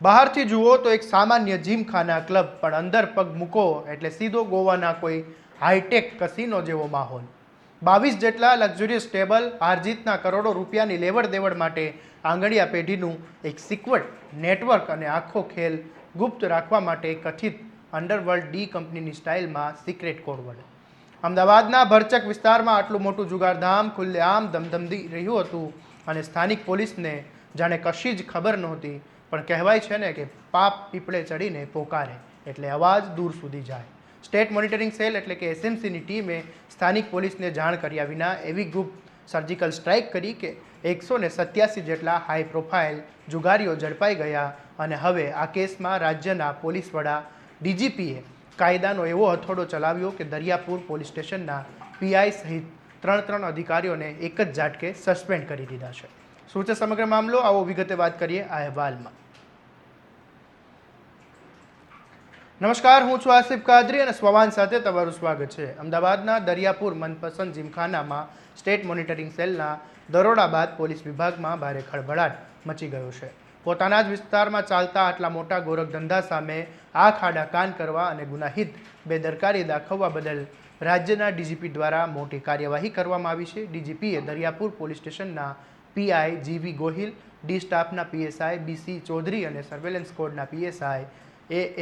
બહારથી જુઓ તો એક સામાન્ય જીમખાના ક્લબ, પણ અંદર પગ મૂકો એટલે સીધો ગોવાના કોઈ હાઈટેક કસિનો જેવો માહોલ. 22 જેટલા લક્ઝુરિયસ ટેબલ, હારજીતના કરોડો રૂપિયાની લેવડ દેવડ માટે આંગળીયા પેઢીનું એક સિક્વટ નેટવર્ક અને આખો ખેલ ગુપ્ત રાખવા માટે કથિત અંડરવર્લ્ડ ડી કંપનીની સ્ટાઇલમાં સિક્રેટ કોડ વડે. અમદાવાદના ભરચક વિસ્તારમાં આટલું મોટું જુગારધામ ખુલ્લેઆમ ધમધમતી રહ્યું હતું અને સ્થાનિક પોલીસને જાણે કશી જ ખબર નહોતી. પણ કહેવાય છે ને કે પાપ પીપળે ચડીને પોકારે એટલે અવાજ દૂર સુધી જાય. સ્ટેટ મોનિટરિંગ સેલ એટલે કે એસએમસીની ટીમે સ્થાનિક પોલીસને જાણ કર્યા વિના એવી ગુપ્ત સર્જિકલ સ્ટ્રાઇક કરી કે 187 જેટલા હાઈ પ્રોફાઇલ જુગારીઓ ઝડપાઈ ગયા. અને હવે આ કેસમાં રાજ્યના પોલીસ વડા ડીજીપીએ કાયદાનો એવો હથોડો ચલાવ્યો કે દરિયાપુર પોલીસ સ્ટેશનના પીઆઈ સહિત ત્રણ અધિકારીઓને એક જ ઝાટકે સસ્પેન્ડ કરી દીધા છે. શું છે સમગ્ર મામલો, આવો વિગતે વાત કરીએ આ અહેવાલમાં. નમસ્કાર, હું છું આસિફ કાદરી અને સ્વવાન સાથે તમારું સ્વાગત છે. અમદાવાદના દરિયાપુર મનપસંદ જીમખાનામાં સ્ટેટ મોનિટરિંગ સેલના દરોડા બાદ પોલીસ વિભાગમાં ભારે ખળભળાટ મચી ગયો છે. પોતાના જ વિસ્તારમાં ચાલતા આટલા મોટા ગોરખધંધા સામે આંખ આડા કાન કરવા અને ગુનાહિત બેદરકારી દાખવવા બદલ રાજ્યના ડીજીપી દ્વારા મોટી કાર્યવાહી કરવામાં આવી છે. ડીજીપીએ દરિયાપુર પોલીસ સ્ટેશનના પીઆઈ જીવી ગોહિલ, ડી સ્ટાફના પીએસઆઈ બીસી ચૌધરી અને સર્વેલન્સ કોડના પીએસઆઈ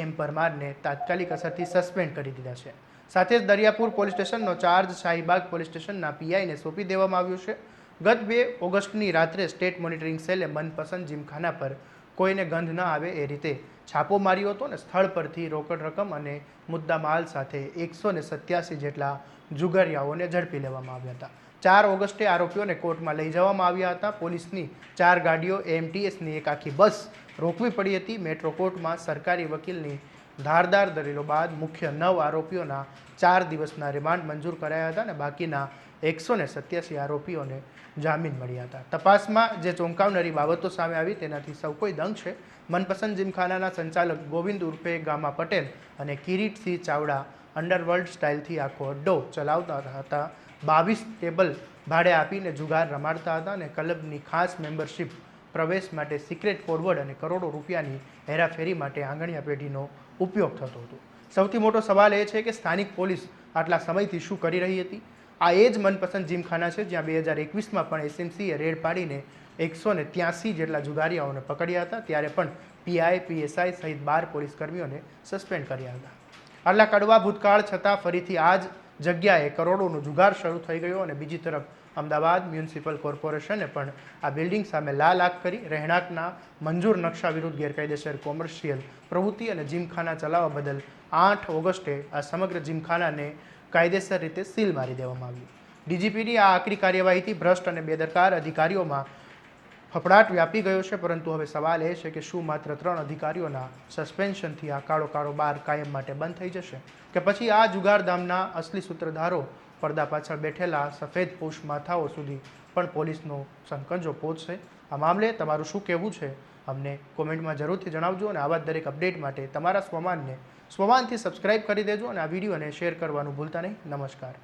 એમ પરમારને તાત્કાલિક અસરથી સસ્પેન્ડ કરી દીધા છે. સાથે જ દરિયાપુર પોલીસ સ્ટેશનનો ચાર્જ શાહીબાગ પોલીસ સ્ટેશનના પીઆઈને સોંપી દેવામાં આવ્યો છે. ગત 2 ઓગસ્ટની રાત્રે સ્ટેટ મોનિટરિંગ સેલે મનપસંદ જીમખાના પર કોઈને ગંધ ન આવે એ રીતે છાપો માર્યો હતો અને સ્થળ પરથી રોકડ રકમ અને મુદ્દા માલ સાથે 187 જેટલા જુગારીયાઓને ઝડપી લેવામાં આવ્યા હતા. 4 ઓગસ્ટે આરોપીઓને કોર્ટમાં લઈ જવામાં આવ્યા હતા. પોલીસની 4 ગાડીઓ, એએમટીએસની એક આખી બસ રોકવી પડી હતી. મેટ્રો કોર્ટમાં સરકારી વકીલની ધારદાર દલીલો બાદ મુખ્ય 9 આરોપીઓના 4 દિવસના રિમાન્ડ મંજૂર કરાયા હતા અને બાકીના 187 આરોપીઓને જામીન મળ્યા હતા. તપાસમાં જે ચોંકાવનારી બાબતો સામે આવી તેનાથી સૌ કોઈ દંગ છે. મનપસંદ જીમખાનાના સંચાલક ગોવિંદ ઉર્ફે ગામા પટેલ અને કિરીટસિંહ ચાવડા અંડરવર્લ્ડ સ્ટાઇલથી આખો અડ્ડો ચલાવતા હતા. 22 ટેબલ ભાડે આપીને જુગાર રમાડતા હતા અને ક્લબની ખાસ મેમ્બરશિપ પ્રવેશ માટે સિક્રેટ ફોરવર્ડ અને કરોડો રૂપિયાની હેરાફેરી માટે આંગણિયા પેઢીનો ઉપયોગ થતો હતો. સૌથી મોટો સવાલ એ છે કે સ્થાનિક પોલીસ આટલા સમયથી શું કરી રહી હતી? આ એ જ મનપસંદ જીમખાના છે જ્યાં 2021માં પણ એસએમસીએ રેડ પાડીને 183 જેટલા જુગારીયાઓને પકડ્યા હતા. ત્યારે પણ પીઆઈ, પીએસઆઈ સહિત 12 પોલીસ કર્મીઓને સસ્પેન્ડ કર્યા હતા. આટલા કડવા ભૂતકાળ છતાં ફરીથી આ જ જગ્યાએ કરોડોનો જુગાર શરૂ થઈ ગયો અને બીજી તરફ અમદાવાદ મ્યુનિસિપલ કોર્પોરેશને પણ આ બિલ્ડિંગ સામે લાલ આંખ કરી રહેણાંકના મંજૂર નકશા વિરુદ્ધ ગેરકાયદેસર કોમર્શિયલ પ્રવૃત્તિ અને જીમખાના ચલાવવા બદલ 8 ઓગસ્ટે આ સમગ્ર જીમખાનાને કાયદેસર રીતે સીલ મારી દેવામાં આવ્યું. ડીજીપીની આ આકરી કાર્યવાહીથી ભ્રષ્ટ અને બેદરકાર અધિકારીઓમાં ફફડાટ વ્યાપી ગયો છે. પરંતુ હવે સવાલ એ છે કે શું માત્ર 3 અધિકારીઓના સસ્પેન્શનથી આ કાળો કારોબાર કાયમ માટે બંધ થઈ જશે કે પછી આ જુગારધામના અસલી સૂત્રધારો, પડદા પાછળ બેઠેલા સફેદ પોશ માથાઓ સુધી પણ પોલીસનો સંકંજો પહોંચશે? આ મામલે તમારું શું કહેવું છે અમને કોમેન્ટમાં જરૂરથી જણાવજો અને આવા દરેક અપડેટ માટે તમારા સ્વમાનથી સબસ્ક્રાઇબ કરી દેજો અને આ વિડીયોને શેર કરવાનું ભૂલતા નહીં. નમસ્કાર.